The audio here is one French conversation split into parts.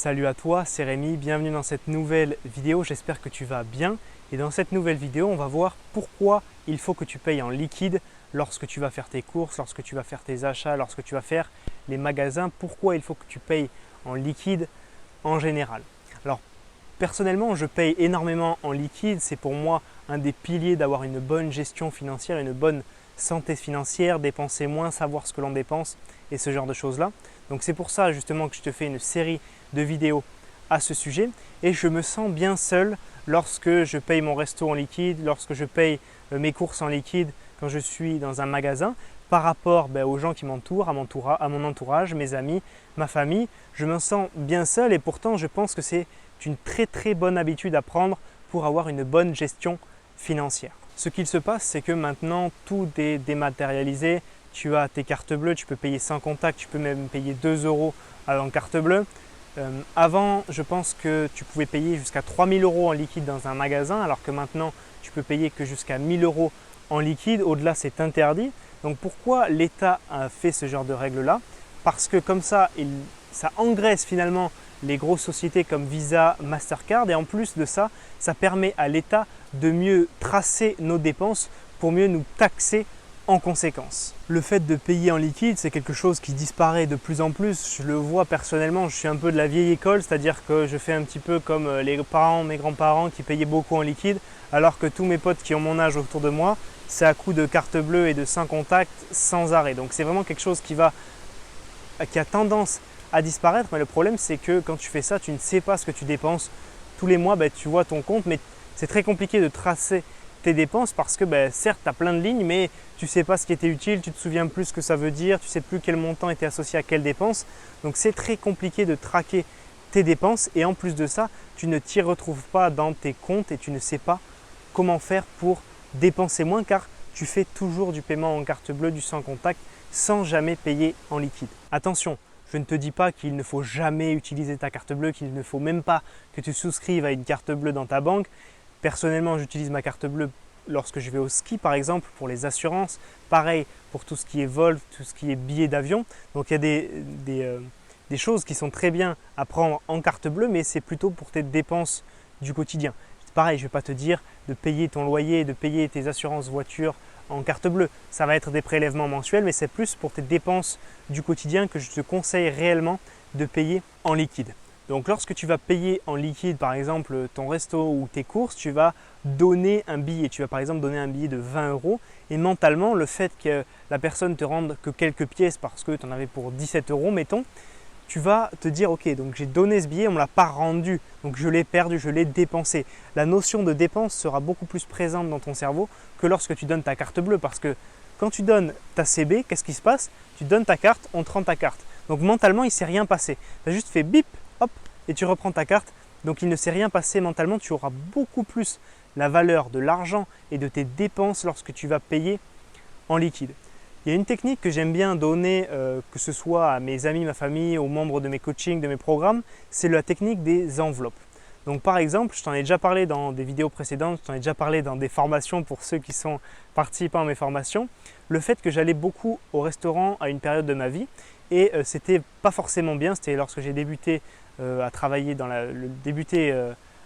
Salut à toi, c'est Rémi, bienvenue dans cette nouvelle vidéo, j'espère que tu vas bien. Et dans cette nouvelle vidéo, on va voir pourquoi il faut que tu payes en liquide lorsque tu vas faire tes courses, lorsque tu vas faire tes achats, lorsque tu vas faire les magasins, pourquoi il faut que tu payes en liquide en général. Alors personnellement, je paye énormément en liquide, c'est pour moi un des piliers d'avoir une bonne gestion financière, une bonne santé financière, dépenser moins, savoir ce que l'on dépense et ce genre de choses-là. Donc c'est pour ça justement que je te fais une série de vidéos à ce sujet et je me sens bien seul lorsque je paye mon resto en liquide, lorsque je paye mes courses en liquide quand je suis dans un magasin par rapport aux gens qui m'entourent, à mon entourage, mes amis, ma famille. Je me sens bien seul et pourtant je pense que c'est une très bonne habitude à prendre pour avoir une bonne gestion financière. Ce qu'il se passe, c'est que maintenant tout est dématérialisé. Tu as tes cartes bleues, tu peux payer sans contact, tu peux même payer 2 € en carte bleue. Avant, je pense que tu pouvais payer jusqu'à 3 000 € en liquide dans un magasin, alors que maintenant, tu peux payer que jusqu'à 1 000 € en liquide. Au-delà, c'est interdit. Donc pourquoi l'État a fait ce genre de règles-là? Parce que comme ça, ça engraisse finalement les grosses sociétés comme Visa, Mastercard et en plus de ça, ça permet à l'État de mieux tracer nos dépenses pour mieux nous taxer en conséquence. Le fait de payer en liquide, c'est quelque chose qui disparaît de plus en plus. Je le vois personnellement, je suis un peu de la vieille école, c'est-à-dire que je fais un petit peu comme les parents, mes grands-parents qui payaient beaucoup en liquide, alors que tous mes potes qui ont mon âge autour de moi, c'est à coup de carte bleue et de sans contact sans arrêt. Donc c'est vraiment quelque chose qui a tendance à disparaître, mais le problème c'est que quand tu fais ça, tu ne sais pas ce que tu dépenses. Tous les mois, tu vois ton compte, mais c'est très compliqué de tracer tes dépenses parce que certes, tu as plein de lignes, mais tu ne sais pas ce qui était utile, tu ne te souviens plus ce que ça veut dire, tu ne sais plus quel montant était associé à quelle dépense. Donc c'est très compliqué de traquer tes dépenses et en plus de ça, tu ne t'y retrouves pas dans tes comptes et tu ne sais pas comment faire pour dépenser moins car tu fais toujours du paiement en carte bleue, du sans contact, sans jamais payer en liquide. Attention, je ne te dis pas qu'il ne faut jamais utiliser ta carte bleue, qu'il ne faut même pas que tu souscrives à une carte bleue dans ta banque. Personnellement, j'utilise ma carte bleue lorsque je vais au ski par exemple pour les assurances. Pareil pour tout ce qui est vol, tout ce qui est billets d'avion. Donc il y a des choses qui sont très bien à prendre en carte bleue, mais c'est plutôt pour tes dépenses du quotidien. Pareil, je ne vais pas te dire de payer ton loyer, de payer tes assurances voiture en carte bleue. Ça va être des prélèvements mensuels, mais c'est plus pour tes dépenses du quotidien que je te conseille réellement de payer en liquide. Donc lorsque tu vas payer en liquide, par exemple ton resto ou tes courses, tu vas donner un billet. Tu vas par exemple donner un billet de 20 € et mentalement, le fait que la personne te rende que quelques pièces parce que tu en avais pour 17 €, mettons, tu vas te dire ok, donc j'ai donné ce billet, on ne me l'a pas rendu, donc je l'ai perdu, je l'ai dépensé. La notion de dépense sera beaucoup plus présente dans ton cerveau que lorsque tu donnes ta carte bleue parce que quand tu donnes ta CB, qu'est-ce qui se passe? Tu donnes ta carte, on te rend ta carte. Donc mentalement, il ne s'est rien passé. Tu as juste fait bip, hop, et tu reprends ta carte. Donc il ne s'est rien passé mentalement, tu auras beaucoup plus la valeur de l'argent et de tes dépenses lorsque tu vas payer en liquide. Il y a une technique que j'aime bien donner, que ce soit à mes amis, ma famille, aux membres de mes coachings, de mes programmes, c'est la technique des enveloppes. Donc par exemple, je t'en ai déjà parlé dans des vidéos précédentes, je t'en ai déjà parlé dans des formations pour ceux qui sont participants à mes formations, le fait que j'allais beaucoup au restaurant à une période de ma vie et c'était pas forcément bien, c'était lorsque j'ai débuté à travailler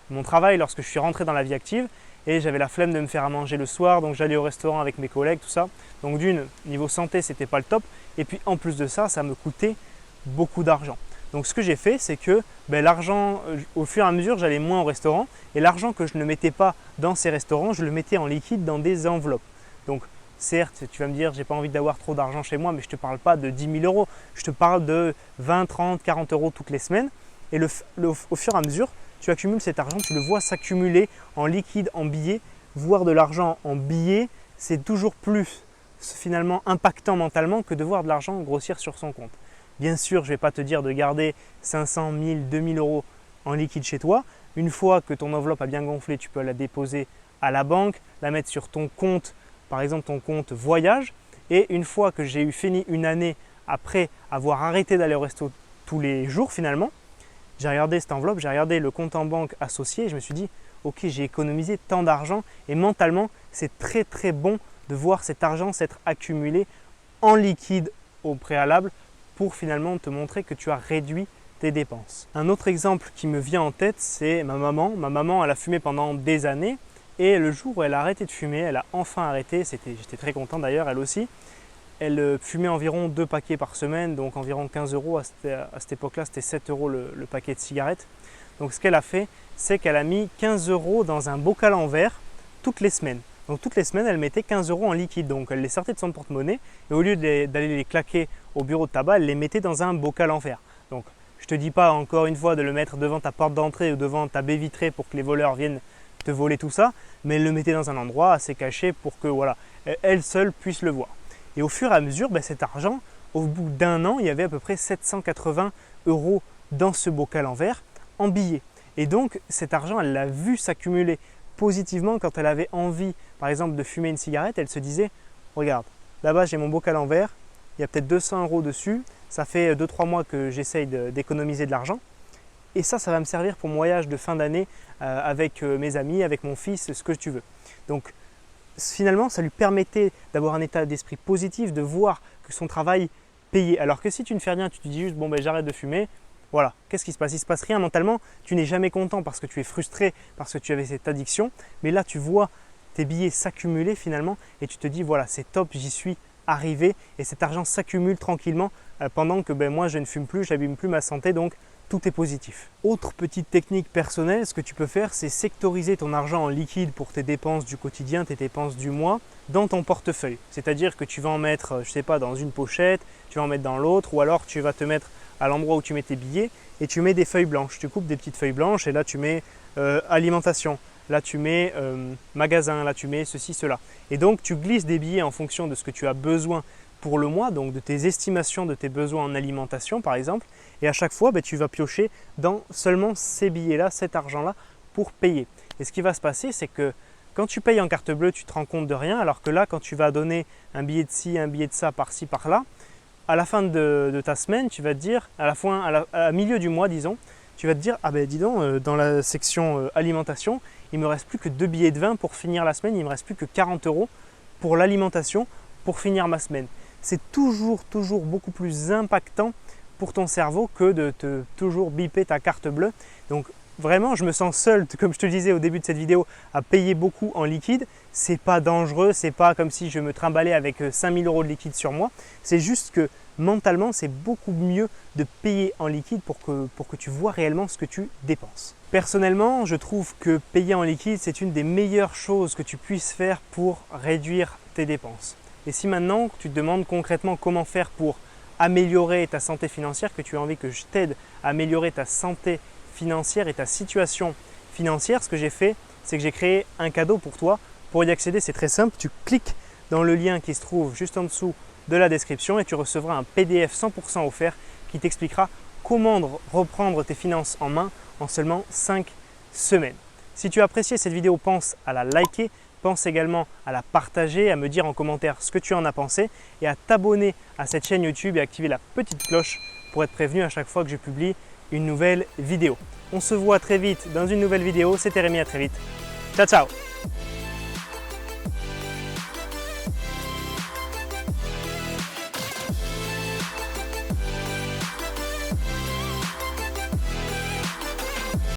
mon travail, lorsque je suis rentré dans la vie active et j'avais la flemme de me faire à manger le soir, donc j'allais au restaurant avec mes collègues, tout ça. Donc d'une, niveau santé, c'était pas le top et puis en plus de ça, ça me coûtait beaucoup d'argent. Donc ce que j'ai fait, c'est que l'argent, au fur et à mesure, j'allais moins au restaurant et l'argent que je ne mettais pas dans ces restaurants, je le mettais en liquide dans des enveloppes. Donc certes, tu vas me dire, j'ai pas envie d'avoir trop d'argent chez moi, mais je ne te parle pas de 10 000 €, je te parle de 20, 30, 40 € toutes les semaines. Et au fur et à mesure, tu accumules cet argent, tu le vois s'accumuler en liquide, en billets. Voir de l'argent en billets, c'est toujours plus finalement impactant mentalement que de voir de l'argent grossir sur son compte. Bien sûr, je ne vais pas te dire de garder 500, 1000, 2000 € en liquide chez toi. Une fois que ton enveloppe a bien gonflé, tu peux la déposer à la banque, la mettre sur ton compte, par exemple ton compte voyage. Et une fois que j'ai fini une année après avoir arrêté d'aller au resto tous les jours finalement, j'ai regardé cette enveloppe, j'ai regardé le compte en banque associé et je me suis dit ok, j'ai économisé tant d'argent et mentalement, c'est très bon de voir cet argent s'être accumulé en liquide au préalable pour finalement te montrer que tu as réduit tes dépenses. Un autre exemple qui me vient en tête, c'est ma maman. Ma maman, elle a fumé pendant des années et le jour où elle a arrêté de fumer, elle a enfin arrêté, j'étais très content d'ailleurs, elle aussi. Elle fumait environ 2 paquets par semaine, donc environ 15 euros. À cette époque-là, c'était 7 euros le paquet de cigarettes. Donc ce qu'elle a fait, c'est qu'elle a mis 15 euros dans un bocal en verre toutes les semaines. Donc toutes les semaines, elle mettait 15 euros en liquide. Donc elle les sortait de son porte-monnaie et au lieu d'aller les claquer au bureau de tabac, elle les mettait dans un bocal en verre. Donc je ne te dis pas encore une fois de le mettre devant ta porte d'entrée ou devant ta baie vitrée pour que les voleurs viennent te voler tout ça, mais elle le mettait dans un endroit assez caché pour que voilà, elle seule puisse le voir. Et au fur et à mesure, cet argent, au bout d'un an, il y avait à peu près 780 euros dans ce bocal en verre en billets. Et donc cet argent, elle l'a vu s'accumuler positivement quand elle avait envie, par exemple, de fumer une cigarette. Elle se disait, regarde, là-bas j'ai mon bocal en verre, il y a peut-être 200 euros dessus, ça fait 2-3 mois que j'essaye d'économiser de l'argent. Et ça va me servir pour mon voyage de fin d'année avec mes amis, avec mon fils, ce que tu veux. Donc finalement, ça lui permettait d'avoir un état d'esprit positif, de voir que son travail payait. Alors que si tu ne fais rien, tu te dis juste, bon j'arrête de fumer, voilà, qu'est-ce qui se passe? Il ne se passe rien mentalement, tu n'es jamais content parce que tu es frustré, parce que tu avais cette addiction. Mais là, tu vois tes billets s'accumuler finalement et tu te dis, voilà, c'est top, j'y suis arrivé. Et cet argent s'accumule tranquillement pendant que moi, je ne fume plus, je n'abîme plus ma santé, donc tout est positif. Autre petite technique personnelle, ce que tu peux faire, c'est sectoriser ton argent en liquide pour tes dépenses du quotidien, tes dépenses du mois, dans ton portefeuille. C'est-à-dire que tu vas en mettre, je ne sais pas, dans une pochette, tu vas en mettre dans l'autre, ou alors tu vas te mettre à l'endroit où tu mets tes billets et tu mets des feuilles blanches. Tu coupes des petites feuilles blanches et là tu mets alimentation, là tu mets magasin, là tu mets ceci, cela. Et donc tu glisses des billets en fonction de ce que tu as besoin pour le mois, donc de tes estimations de tes besoins en alimentation par exemple. Et à chaque fois, tu vas piocher dans seulement ces billets-là, cet argent-là pour payer. Et ce qui va se passer, c'est que quand tu payes en carte bleue, tu te rends compte de rien, alors que là, quand tu vas donner un billet de ci, un billet de ça, par-ci, par-là, à la fin de ta semaine, tu vas te dire, à milieu du mois, disons, tu vas te dire, ah ben dis donc, dans la section alimentation, il ne me reste plus que 2 billets de vin pour finir la semaine, il ne me reste plus que 40 euros pour l'alimentation pour finir ma semaine. C'est toujours beaucoup plus impactant pour ton cerveau que de toujours biper ta carte bleue. Donc vraiment, je me sens seul, comme je te le disais au début de cette vidéo, à payer beaucoup en liquide. C'est pas dangereux, c'est pas comme si je me trimballais avec 5000 euros de liquide sur moi. C'est juste que mentalement, c'est beaucoup mieux de payer en liquide pour que tu vois réellement ce que tu dépenses. Personnellement, je trouve que payer en liquide, c'est une des meilleures choses que tu puisses faire pour réduire tes dépenses. Et si maintenant tu te demandes concrètement comment faire pour améliorer ta santé financière, que tu as envie que je t'aide à améliorer ta santé financière et ta situation financière, ce que j'ai fait, c'est que j'ai créé un cadeau pour toi. Pour y accéder, c'est très simple, tu cliques dans le lien qui se trouve juste en dessous de la description et tu recevras un PDF 100% offert qui t'expliquera comment reprendre tes finances en main en seulement 5 semaines. Si tu as apprécié cette vidéo, pense à la liker. Pense également à la partager, à me dire en commentaire ce que tu en as pensé et à t'abonner à cette chaîne YouTube et activer la petite cloche pour être prévenu à chaque fois que je publie une nouvelle vidéo. On se voit très vite dans une nouvelle vidéo. C'était Rémi, à très vite. Ciao, ciao!